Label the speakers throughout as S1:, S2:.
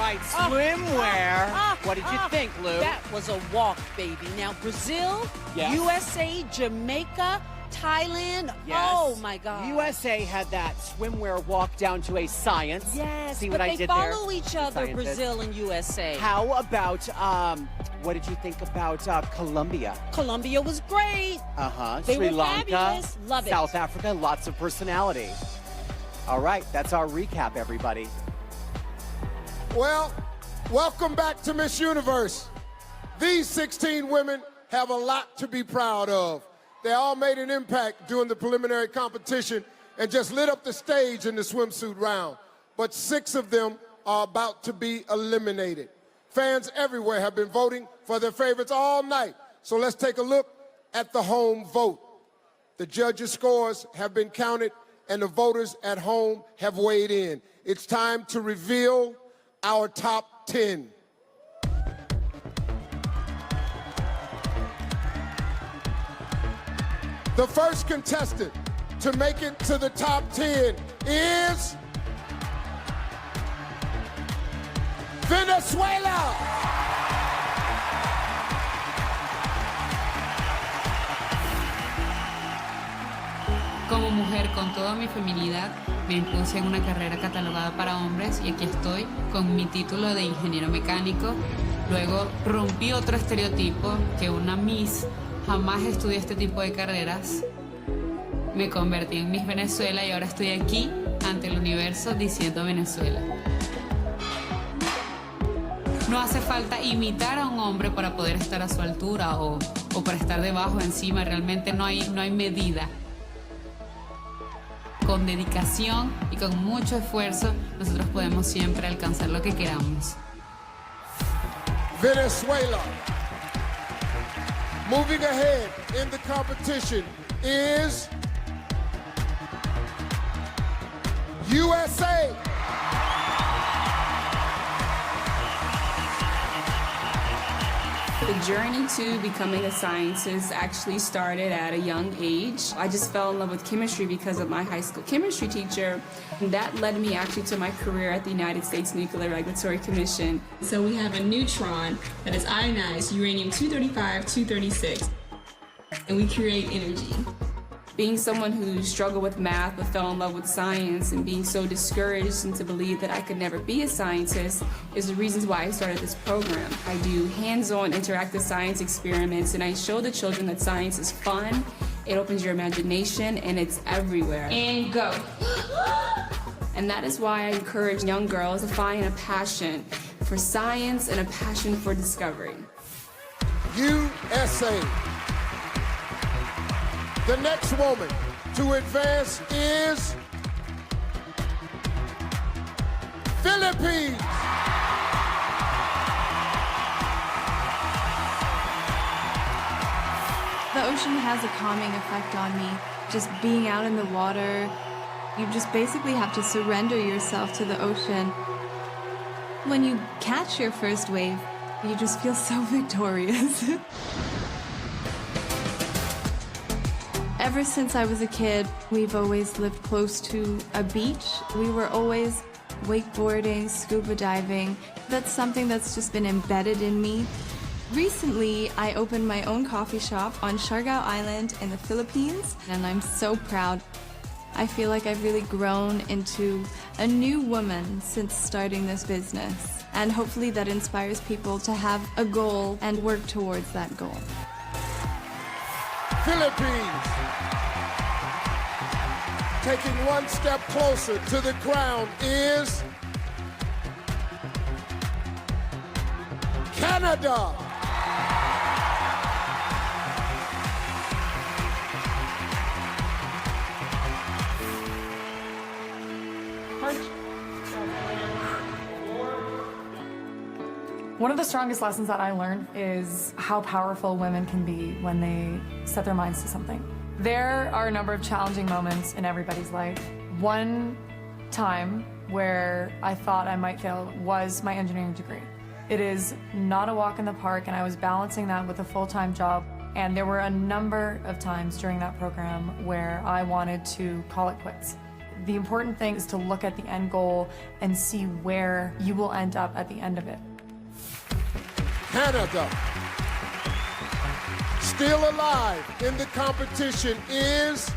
S1: right, swimwear. What did you think, Lou?
S2: That was a walk, baby. Now, Brazil,
S1: Yes.
S2: USA, Jamaica, Thailand.
S1: Yes.
S2: Oh, my God.
S1: USA had that swimwear walk down to a science.
S2: Yes,
S1: See
S2: but
S1: what I
S2: they
S1: did there?
S2: follow each other,
S1: Scientists.
S2: Brazil and USA.
S1: How about, what did you think about Colombia?
S2: Colombia was great.
S1: Sri
S2: were
S1: Lanka,
S2: fabulous. Love it.
S1: South Africa, lots of personality. All right, that's our recap, everybody.
S3: Well, welcome back to Miss Universe. These 16 women have a lot to be proud of. They all made an impact during the preliminary competition and just lit up the stage in the swimsuit round. But 6 of them are about to be eliminated. Fans everywhere have been voting for their favorites all night. So let's take a look at the home vote. The judges' scores have been counted and the voters at home have weighed in. It's time to reveal our top 10. The first contestant to make it to the top 10 is Venezuela.
S4: Como mujer con toda mi feminidad, me impuse en una carrera catalogada para hombres y aquí estoy con mi título de ingeniero mecánico. Luego rompí otro estereotipo que una Miss jamás estudié este tipo de carreras. Me convertí en Miss Venezuela y ahora estoy aquí ante el universo diciendo Venezuela. No hace falta imitar a un hombre para poder estar a su altura o para estar debajo, encima. Realmente no hay medida. Con dedicación y con mucho esfuerzo, nosotros podemos siempre alcanzar lo que queramos.
S3: Venezuela. Moving ahead in the competition is USA.
S5: The journey to becoming a scientist actually started at a young age. I just fell in love with chemistry because of my high school chemistry teacher. And that led me actually to my career at the United States Nuclear Regulatory Commission.
S6: So we have a neutron that is ionized uranium-235-236, and we create energy.
S5: Being someone who struggled with math but fell in love with science and being so discouraged and to believe that I could never be a scientist is the reasons why I started this program. I do hands-on interactive science experiments and I show the children that science is fun, it opens your imagination, and it's everywhere.
S6: And go.
S5: And that is why I encourage young girls to find a passion for science and a passion for discovery.
S3: USA. The next woman to advance is Philippines.
S7: The ocean has a calming effect on me. Just being out in the water, you just basically have to surrender yourself to the ocean. When you catch your first wave, you just feel so victorious. Ever since I was a kid, we've always lived close to a beach. We were always wakeboarding, scuba diving. That's something that's just been embedded in me. Recently, I opened my own coffee shop on Siargao Island in the Philippines, and I'm so proud. I feel like I've really grown into a new woman since starting this business, and hopefully that inspires people to have a goal and work towards that goal.
S3: Philippines. Taking one step closer to the crown is Canada.
S8: One of the strongest lessons that I learned is how powerful women can be when they set their minds to something. There are a number of challenging moments in everybody's life. One time where I thought I might fail was my engineering degree. It is not a walk in the park, and I was balancing that with a full-time job. And there were a number of times during that program where I wanted to call it quits. The important thing is to look at the end goal and see where you will end up at the end of it.
S3: Canada. Still alive in the competition is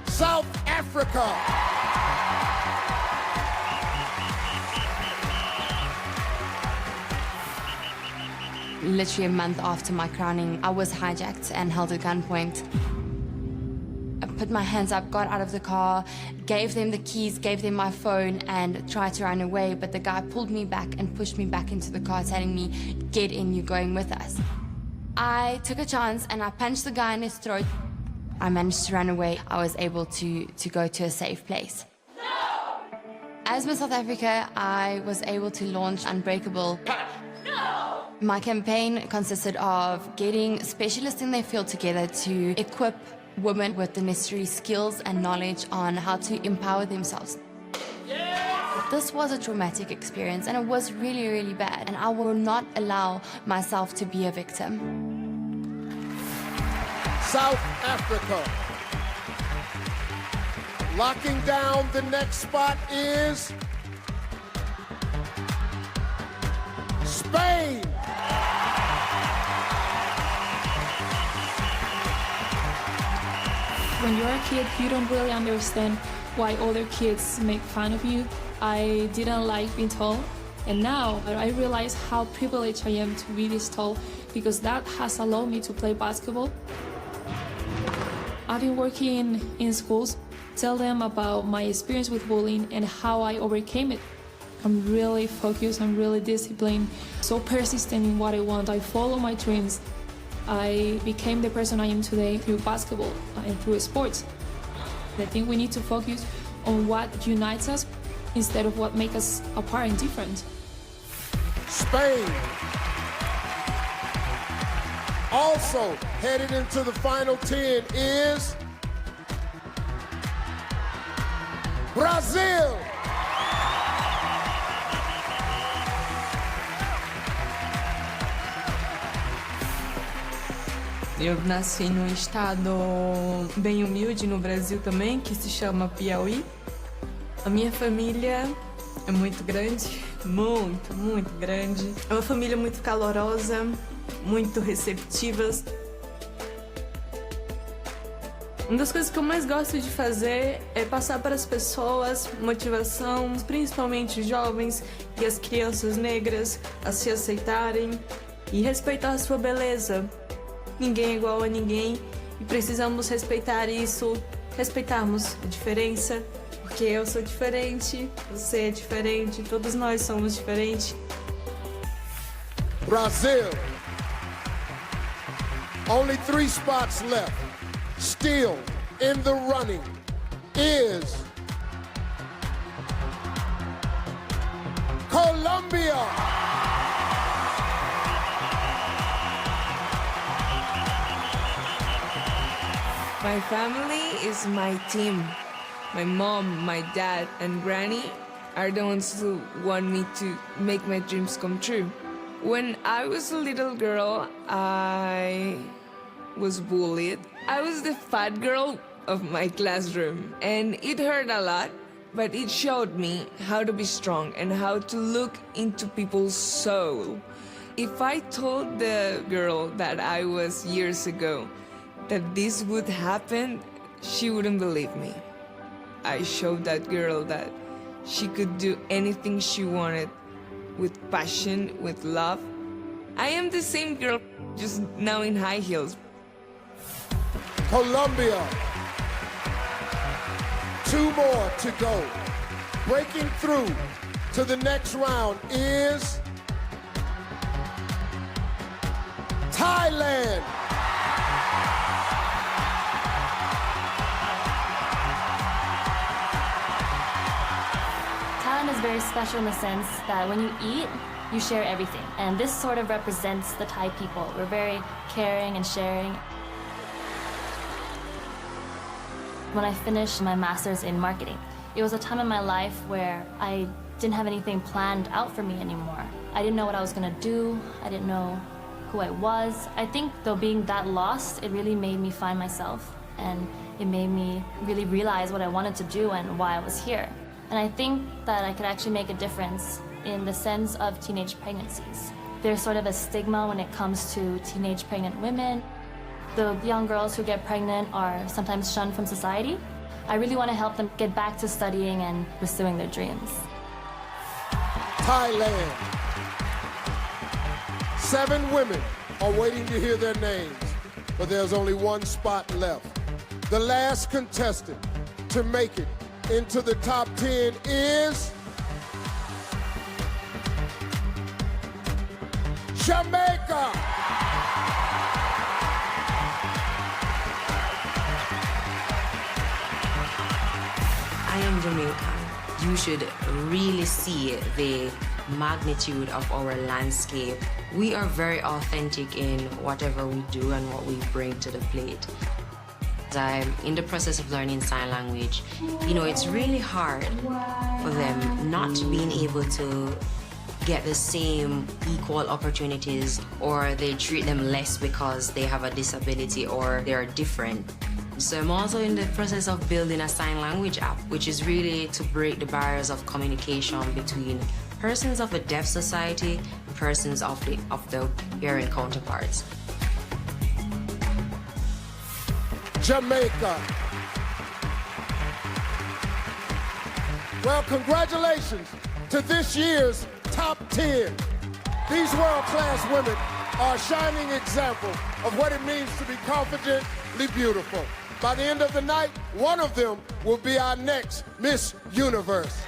S3: South Africa.
S9: Literally a month after my crowning, I was hijacked and held at gunpoint. I put my hands up, got out of the car, gave them the keys, gave them my phone, and tried to run away, but the guy pulled me back and pushed me back into the car, telling me, "Get in, you're going with us." I took a chance and I punched the guy in his throat. I managed to run away. I was able to go to a safe place. No! As Miss South Africa, I was able to launch Unbreakable. No! My campaign consisted of getting specialists in their field together to equip women with the necessary skills and knowledge on how to empower themselves. Yes! This was a traumatic experience and it was really, really bad, and I will not allow myself to be a victim.
S3: South Africa. Locking down the next spot is Spain.
S6: When you're a kid, you don't really understand why other kids make fun of you. I didn't like being tall, and now I realize how privileged I am to be this tall because that has allowed me to play basketball. I've been working in schools, tell them about my experience with bullying and how I overcame it. I'm really focused, I'm really disciplined, so persistent in what I want. I follow my dreams. I became the person I am today through basketball and through sports. I think we need to focus on what unites us instead of what makes us apart and different.
S3: Spain. Also headed into the final 10 is Brazil.
S10: Eu nasci num estado bem humilde no Brasil também, que se chama Piauí. A minha família é muito grande, muito grande. É uma família muito calorosa, muito receptivas. Uma das coisas que eu mais gosto de fazer é passar para as pessoas motivação, principalmente jovens e as crianças negras, a se aceitarem e respeitar a sua beleza. Ninguém é igual a ninguém e precisamos respeitar isso, respeitarmos a diferença, porque eu sou diferente, você é diferente, todos nós somos diferentes.
S3: Brazil. Only 3 spots left. Still in the running is Colombia.
S10: My family is my team. My mom, my dad, and granny are the ones who want me to make my dreams come true. When I was a little girl, I was bullied. I was the fat girl of my classroom, and it hurt a lot, but it showed me how to be strong and how to look into people's soul. If I told the girl that I was years ago that this would happen, she wouldn't believe me. I showed that girl that she could do anything she wanted with passion, with love. I am the same girl, just now in high heels.
S3: Colombia. 2 more to go. Breaking through to the next round is Thailand.
S11: Thailand is very special in the sense that when you eat, you share everything. And this sort of represents the Thai people. We're very caring and sharing. When I finished my master's in marketing, it was a time in my life where I didn't have anything planned out for me anymore. I didn't know what I was gonna do. I didn't know who I was. I think though being that lost, it really made me find myself. and it made me really realize what I wanted to do and why I was here. And I think that I could actually make a difference in the sense of teenage pregnancies. There's sort of a stigma when it comes to teenage pregnant women. The young girls who get pregnant are sometimes shunned from society. I really want to help them get back to studying and pursuing their dreams.
S3: Thailand. 7 women are waiting to hear their names, but there's only one spot left. The last contestant to make it into the top 10 is Jamaica.
S12: I am Jamaican. You should really see the magnitude of our landscape. We are very authentic in whatever we do and what we bring to the plate. I'm in the process of learning sign language. You know, it's really hard for them not being able to get the same equal opportunities, or they treat them less because they have a disability or they're different. So I'm also in the process of building a sign language app, which is really to break the barriers of communication between persons of a deaf society and persons of the hearing counterparts.
S3: Jamaica. Well, congratulations to this year's top 10. These world-class women are a shining example of what it means to be confidently beautiful. By the end of the night, one of them will be our next Miss Universe.